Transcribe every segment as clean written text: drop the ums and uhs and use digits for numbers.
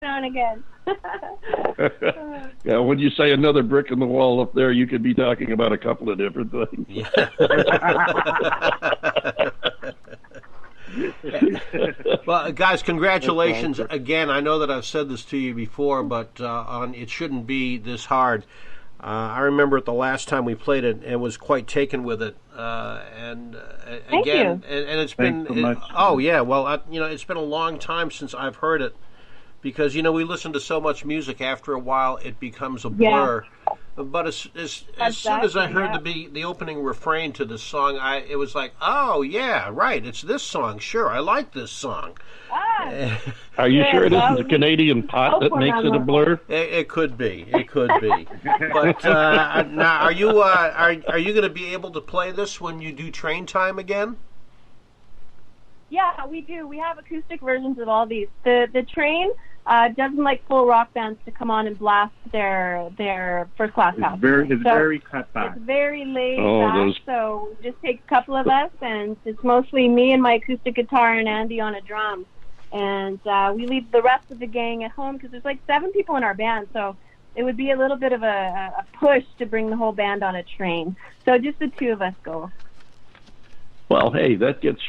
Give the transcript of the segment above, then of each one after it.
on again. Yeah, when you say another brick in the wall up there, you could be talking about a couple of different things. Yeah. Well, guys, congratulations again. I know that I've said this to you before, but on It Shouldn't Be This Hard. I remember it the last time we played it and was quite taken with it. And again, and it's been so much. Oh yeah, well, it's been a long time since I've heard it, because we listen to so much music. After a while, it becomes a blur. Yeah. But as soon as I heard the opening refrain to this song, it was like, oh yeah, right, it's this song. Sure, I like this song. Are you sure it isn't the Canadian pot that makes it a blur? It could be. It could be. But now, are you going to be able to play this when you do Train Time again? Yeah, we do. We have acoustic versions of all these. The Train doesn't like full rock bands to come on and blast their first class house. It's very cut back. It's very laid back. So it just takes a couple of us, and it's mostly me and my acoustic guitar and Andy on a drum. And we leave the rest of the gang at home because there's like 7 people in our band, so it would be a little bit of a push to bring the whole band on a train. So just the 2 of us go. Well, hey, that gets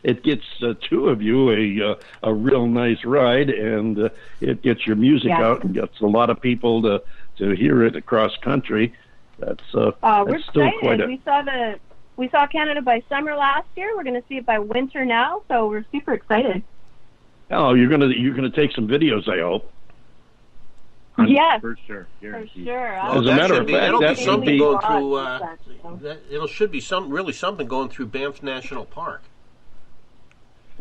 it gets 2 of you a real nice ride, and it gets your music out and gets a lot of people to hear it across country. That's we're still excited. quite We saw Canada by summer last year. We're going to see it by winter now, so we're super excited. Oh, you're gonna take some videos, I hope. Yes, for sure. Guaranteed. For sure. Well, as a matter of fact, that should be going through. Should be something going through Banff National Park.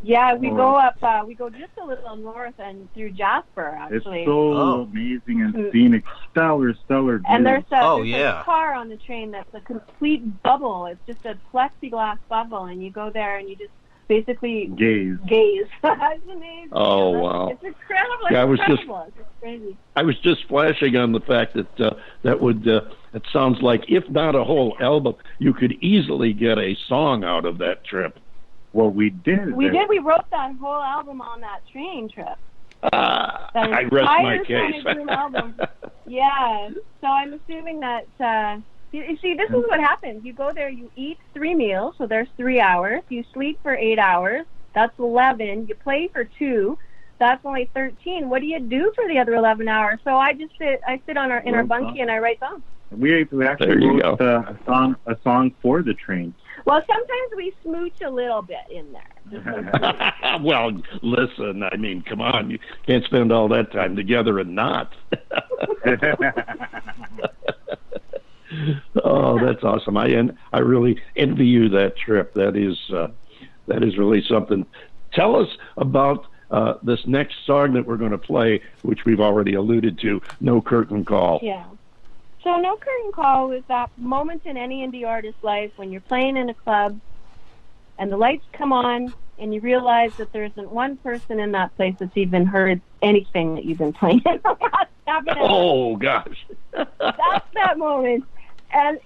Yeah, we go up. We go just a little north and through Jasper. Actually, it's so amazing and scenic, stellar view. And there's a car on the train that's a complete bubble. It's just a plexiglass bubble, and you go there and you just basically gaze. That's amazing. Oh, wow. It's incredible. Yeah, It's crazy. I was just flashing on the fact that it sounds like, if not a whole album, you could easily get a song out of that trip. Well, we did. We wrote that whole album on that train trip. I rest my case. Album. Yeah. So I'm assuming that... You see, this is what happens. You go there, you eat 3 meals, so there's 3 hours. You sleep for 8 hours. That's 11. You play for 2. That's only 13. What do you do for the other 11 hours? So I just sit in our bunkie and I write songs. We actually wrote a song for the train. Well, sometimes we smooch a little bit in there. Well, listen, I mean, come on. You can't spend all that time together and not. Oh, that's awesome! I really envy you that trip. That is really something. Tell us about this next song that we're going to play, which we've already alluded to. No Curtain Call. Yeah. So No Curtain Call is that moment in any indie artist's life when you're playing in a club, and the lights come on, and you realize that there isn't one person in that place that's even heard anything that you've been playing. Oh gosh. That's that moment. And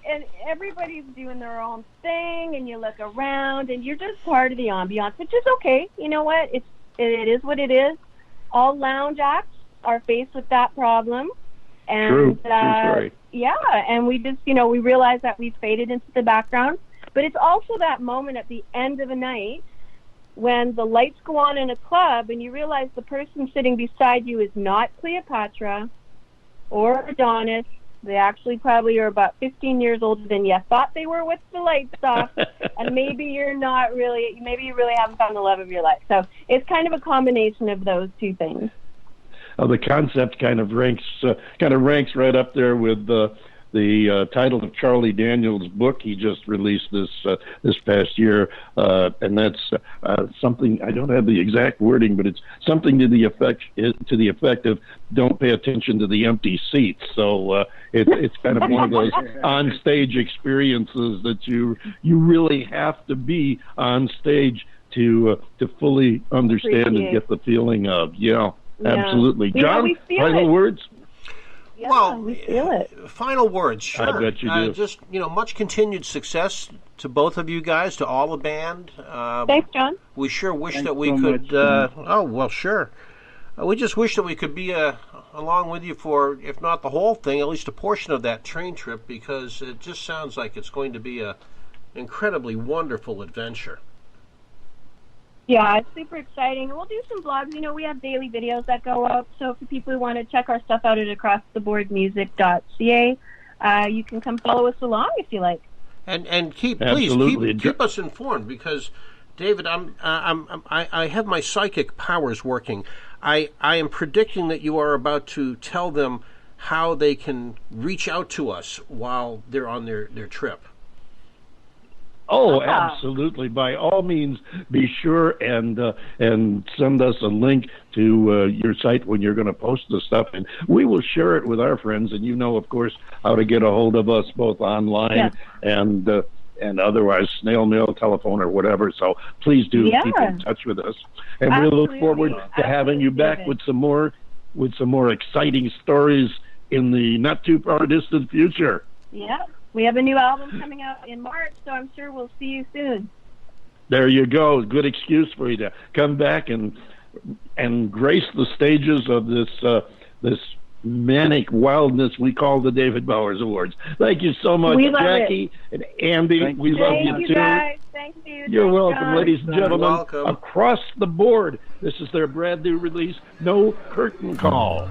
everybody's doing their own thing, and you look around, and you're just part of the ambiance, which is okay. You know what? It is what it is. All lounge acts are faced with that problem. And, True. yeah, and we just, we realize that we've faded into the background. But it's also that moment at the end of a night when the lights go on in a club, and you realize the person sitting beside you is not Cleopatra or Adonis. They actually probably are about 15 years older than you thought they were with the lights off, and maybe you really haven't found the love of your life. So it's kind of a combination of those 2 things. The concept kind of ranks right up there with the title of Charlie Daniels' book he just released this past year, and that's something, I don't have the exact wording, but it's something to the effect of don't pay attention to the empty seats. So it's kind of one of those on-stage experiences that you really have to be on stage to fully understand and get the feeling of. Yeah, absolutely. John, final words? Yeah, well, we feel it. Final words, sure. I bet you do. Just, much continued success to both of you guys, to all the band. Thanks, John. We sure wish Thanks that we so could... much, oh, well, sure. We just wish that we could be along with you for, if not the whole thing, at least a portion of that train trip, because it just sounds like it's going to be a incredibly wonderful adventure. Yeah, it's super exciting. We'll do some vlogs. You know, we have daily videos that go up. So for people who want to check our stuff out at acrosstheboardmusic.ca, you can come follow us along if you like. And keep us informed, because David, I have my psychic powers working. I am predicting that you are about to tell them how they can reach out to us while they're on their trip. Oh, absolutely. By all means, be sure and send us a link to your site when you're going to post the stuff, and we will share it with our friends. And you know, of course, how to get a hold of us both online and otherwise, snail mail, telephone, or whatever. So please do keep in touch with us, and we look forward to having you back with some more exciting stories in the not too far distant future. Yeah. We have a new album coming out in March, so I'm sure we'll see you soon. There you go. Good excuse for you to come back and grace the stages of this manic wildness we call the David Bowers Awards. Thank you so much, Jackie and Andy. We love you too. Guys. Thank you. You're welcome, ladies and gentlemen. Welcome. Across the board, this is their brand new release, No Curtain Call.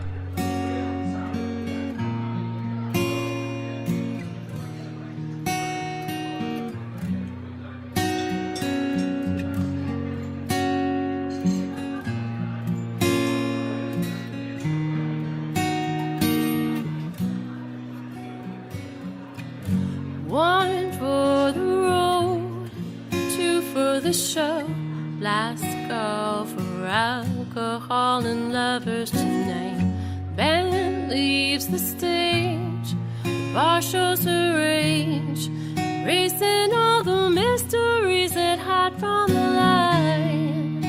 One for the road, two for the show, last call for alcohol and lovers tonight. Band leaves the stage, the bar shows her rage, racing all the mysteries that hide from the light.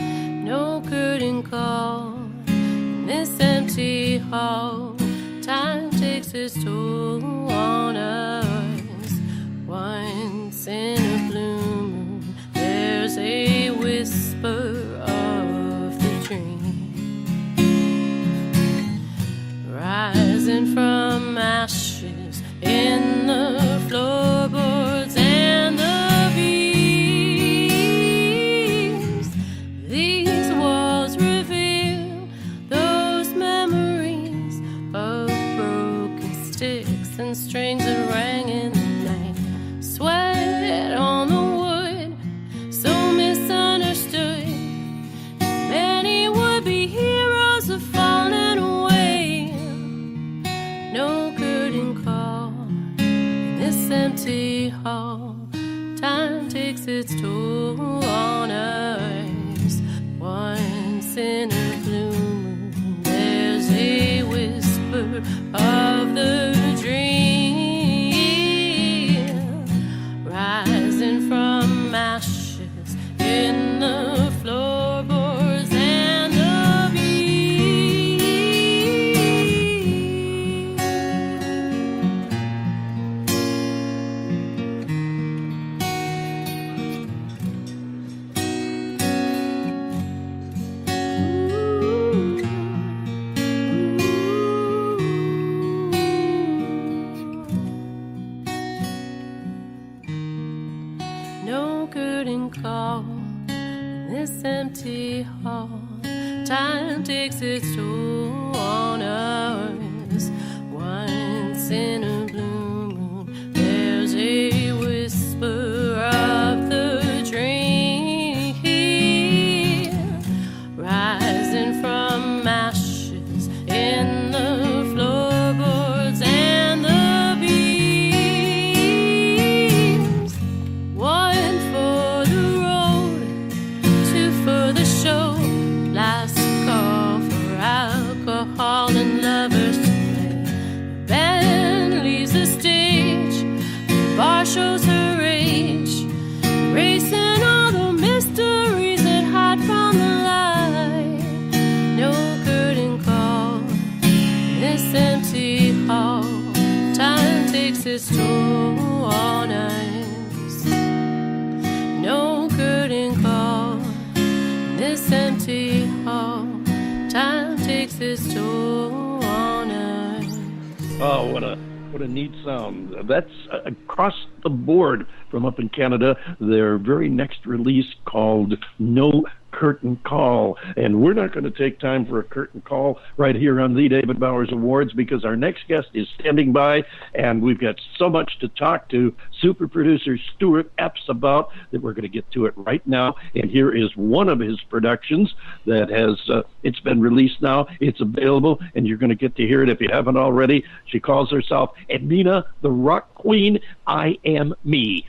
No curtain call in this empty hall. Time takes its toll on us. Once in a blue moon, there's a whisper of the dream, rising from ashes in the floorboards and the beams. These walls reveal those memories of broken sticks and strings that rang in the night. Sweat on the wood, so misunderstood. Many would-be heroes have fallen away. No curtain call in this empty hall. Time takes its toll on us. Once in a blue moon, there's a whisper of the dream, rising from ashes in the floorboards and the beams. No curtain call in this empty hall. Time takes its toll on us. Once in a blue moon, there's a whisper of the dream, rising from ashes in the floorboards and the beams. One for the road, two for the show, last call for alcohol and lovers tonight. The band leaves the stage, the bar shows her rage, racing all the mysteries that hide from the light. No curtain call in this empty hall. Time takes its toll on us. No curtain call in this empty hall. Time takes safest on earth. Oh, what a neat sound. That's across the board from up in Canada. Their very next release called No Curtain Call. And we're not going to take time for a curtain call right here on the David Bowers Awards because our next guest is standing by, and we've got so much to talk to super producer Stuart Epps about that we're going to get to it right now. And here is one of his productions that has, it's been released now. It's available, and you're going to get to hear it if you haven't already. She calls herself Edmina, the Rock Queen. I Am Me.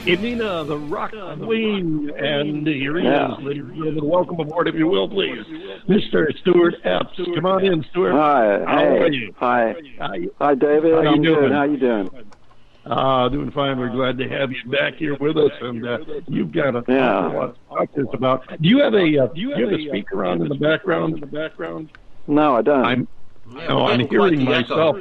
Edmina, the Rock Queen, and here he is, ladies and gentlemen. Welcome aboard, if you will, please, Mr. Stuart Epps. Come on in, Stuart. Hi. How are you? Hi. Hi, David. How you doing? Good. How you doing? Doing fine. We're glad to have you back here with us, and you've got a lot to talk to us about. Do you have a speaker on in the background? No, I don't. I'm hearing myself.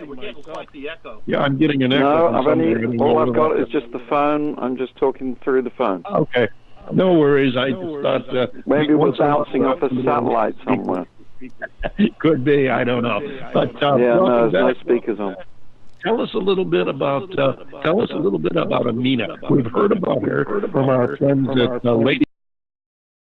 Yeah, I'm getting an echo. No, all I've got is just the phone. I'm just talking through the phone. Okay. No worries. I just thought maybe we're bouncing off a satellite somewhere. Could be. I don't know. But there's no speakers on. tell us a little bit about Amina. We've heard about her from our friends at Lady